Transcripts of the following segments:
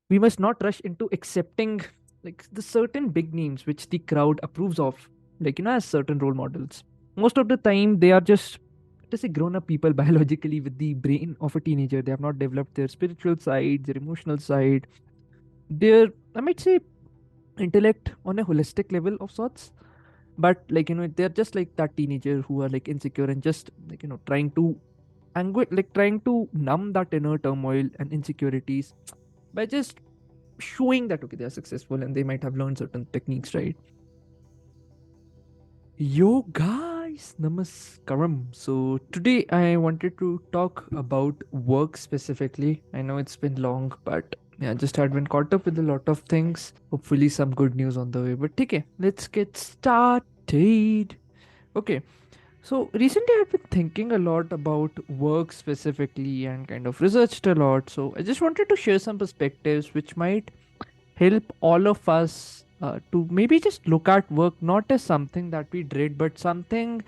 We must not rush into accepting like the certain big names which the crowd approves of, as certain role models. Most of the time, they are just to say grown up people biologically with the brain of a teenager. They have not developed their spiritual side, their emotional side, their, I might say, intellect on a holistic level of sorts. But they're just like that teenager who are like insecure and just trying to trying to numb that inner turmoil and insecurities by just showing that okay, they're successful and they might have learned certain techniques, right? Yo guys, namaskaram. So today I wanted to talk about work specifically. I know it's been long, but yeah, just had been caught up with a lot of things. Hopefully some good news on the way, but okay, let's get started. Okay, so recently I've been thinking a lot about work specifically and kind of researched a lot. So I just wanted to share some perspectives which might help all of us to maybe just look at work not as something that we dread, but something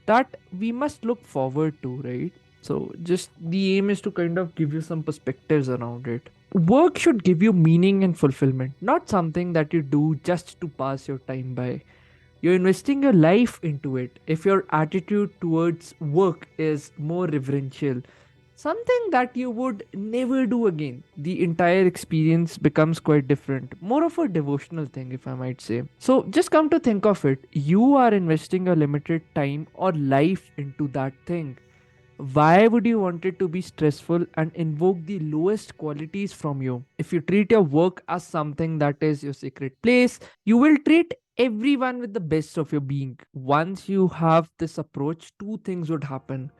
that we must look forward to, right? So, just the aim is to kind of give you some perspectives around it. Work should give you meaning and fulfillment, not something that you do just to pass your time by. You're investing your life into it. If your attitude towards work is more reverential, something that you would never do again, the entire experience becomes quite different. More of a devotional thing, if I might say. So, just come to think of it, you are investing your limited time or life into that thing. Why would you want it to be stressful and invoke the lowest qualities from you? If you treat your work as something that is your secret place, you will treat everyone with the best of your being. Once you have this approach, two things would happen.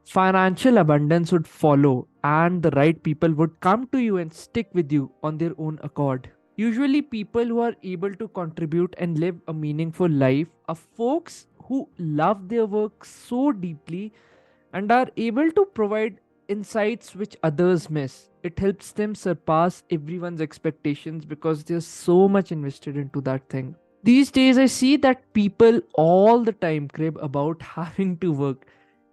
Financial abundance would follow, and the right people would come to you and stick with you on their own accord. Usually, people who are able to contribute and live a meaningful life are folks who love their work so deeply and are able to provide insights which others miss. It helps them surpass everyone's expectations because they're so much invested into that thing. These days, I see that people all the time crib about having to work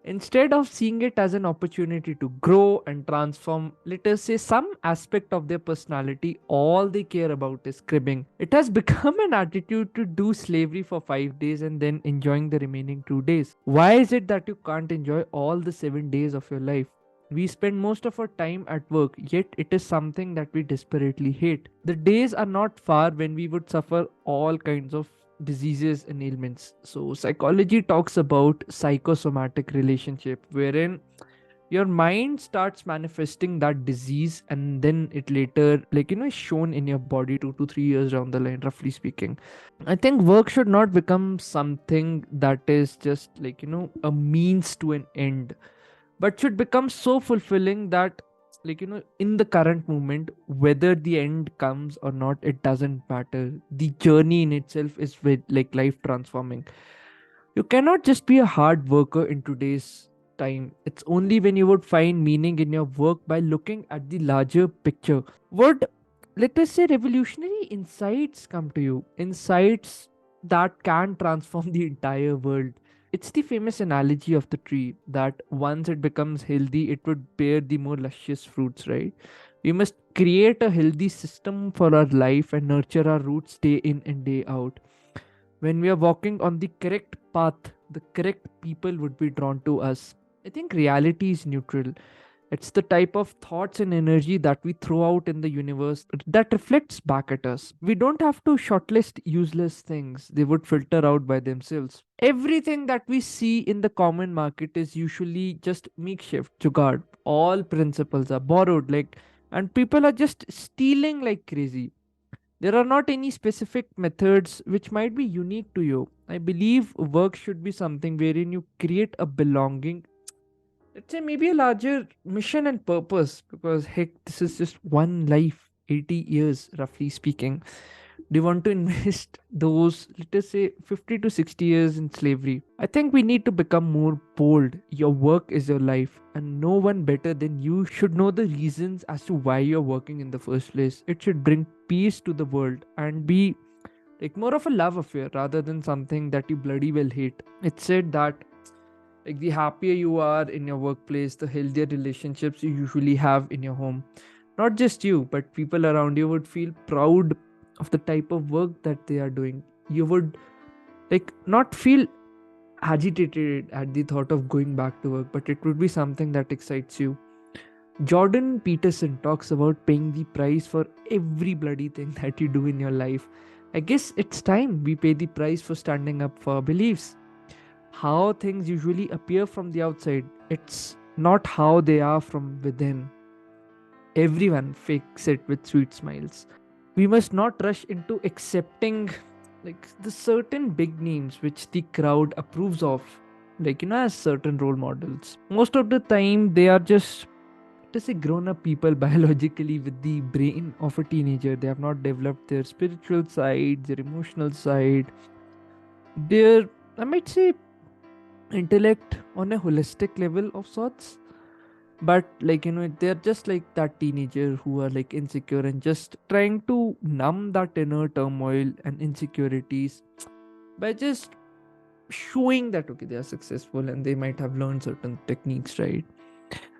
instead of seeing it as an opportunity to grow and transform, let us say, some aspect of their personality. All they care about is cribbing. It has become an attitude to do slavery for 5 days and then enjoying the remaining 2 days. Why is it that you can't enjoy all the 7 days of your life? We spend most of our time at work, yet it is something that we desperately hate. The days are not far when we would suffer all kinds of diseases and ailments. So psychology talks about psychosomatic relationship wherein your mind starts manifesting that disease and then it later is shown in your body 2 to 3 years down the line, roughly speaking. I think work should not become something that is just a means to an end, but should become so fulfilling that in the current moment, whether the end comes or not, it doesn't matter. The journey in itself is with life transforming. You cannot just be a hard worker in today's time. It's only when you would find meaning in your work by looking at the larger picture would, let us say, revolutionary insights come to you, insights that can transform the entire world. It's the famous analogy of the tree that once it becomes healthy, it would bear the more luscious fruits, right? We must create a healthy system for our life and nurture our roots day in and day out. When we are walking on the correct path, the correct people would be drawn to us. I think reality is neutral. It's the type of thoughts and energy that we throw out in the universe that reflects back at us. We don't have to shortlist useless things, they would filter out by themselves. Everything that we see in the common market is usually just makeshift, jugaad. All principles are borrowed, and people are just stealing like crazy. There are not any specific methods which might be unique to you. I believe work should be something wherein you create a belonging, let's say maybe a larger mission and purpose, because heck, this is just one life, 80 years roughly speaking. Do you want to invest those, let us say, 50 to 60 years in slavery? I think we need to become more bold. Your work is your life, and no one better than you should know the reasons as to why you're working in the first place. It should bring peace to the world and be more of a love affair rather than something that you bloody well hate. It's said that the happier you are in your workplace, the healthier relationships you usually have in your home. not just you, but people around you would feel proud of the type of work that they are doing. You would like not feel agitated at the thought of going back to work, but it would be something that excites you. Jordan Peterson talks about paying the price for every bloody thing that you do in your life. I guess it's time we pay the price for standing up for our beliefs. How things usually appear from the outside, it's not how they are from within. Everyone fakes it with sweet smiles. We must not rush into accepting like the certain big names which the crowd approves of, like as certain role models. Most of the time they are just to say grown up people biologically with the brain of a teenager. They have not developed their spiritual side, their emotional side, their, I might say, intellect on a holistic level of sorts. But they're just like that teenager who are like insecure and just trying to numb that inner turmoil and insecurities by just showing that okay, they are successful and they might have learned certain techniques, right?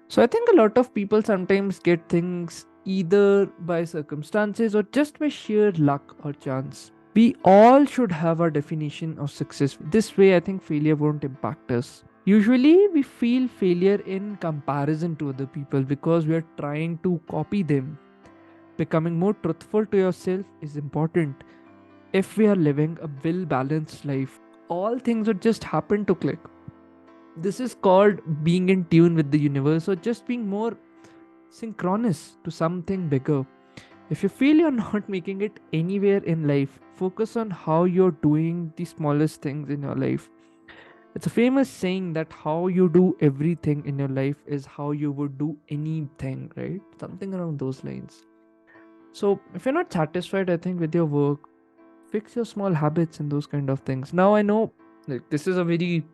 So I think a lot of people sometimes get things either by circumstances or just by sheer luck or chance. We all should have our definition of success. This way, I think failure won't impact us. Usually, we feel failure in comparison to other people because we are trying to copy them. Becoming more truthful to yourself is important if we are living a well balanced life. All things would just happen to click. This is called being in tune with the universe or just being more synchronous to something bigger. If you feel you're not making it anywhere in life, focus on how you're doing the smallest things in your life. It's a famous saying that how you do everything in your life is how you would do anything, right? Something around those lines. So, if you're not satisfied, I think, with your work, fix your small habits and those kind of things. Now, I know like this is a very,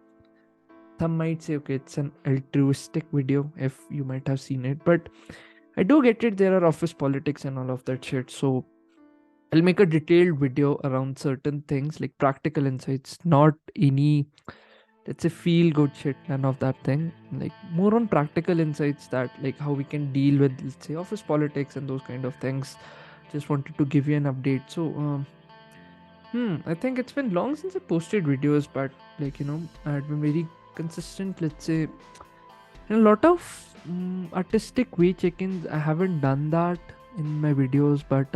some might say, okay, it's an altruistic video if you might have seen it, but I do get it. There are office politics and all of that shit. So, I'll make a detailed video around certain things like practical insights, not any, let's say, feel good shit, none of that thing. Like more on practical insights that like how we can deal with, let's say, office politics and those kind of things. Just wanted to give you an update. So, I think it's been long since I posted videos, but I had been very consistent. Let's say in a lot of artistic way check-ins. I haven't done that in my videos, but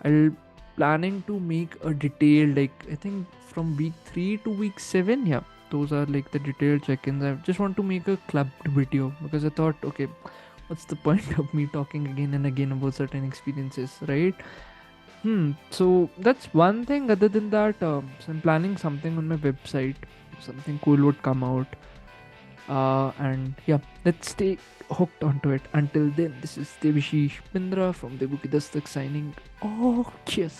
I'll planning to make a detailed, like I think from week 3 to week 7. Yeah, those are like the detailed check-ins. I just want to make a clubbed video because I thought, okay, what's the point of me talking again and again about certain experiences, right? So that's one thing. Other than that, so I'm planning something on my website. Something cool would come out. And yeah, let's stay hooked onto it. Until then, this is Debashish Pindra from Debu Ki Dastak signing. Oh, cheers.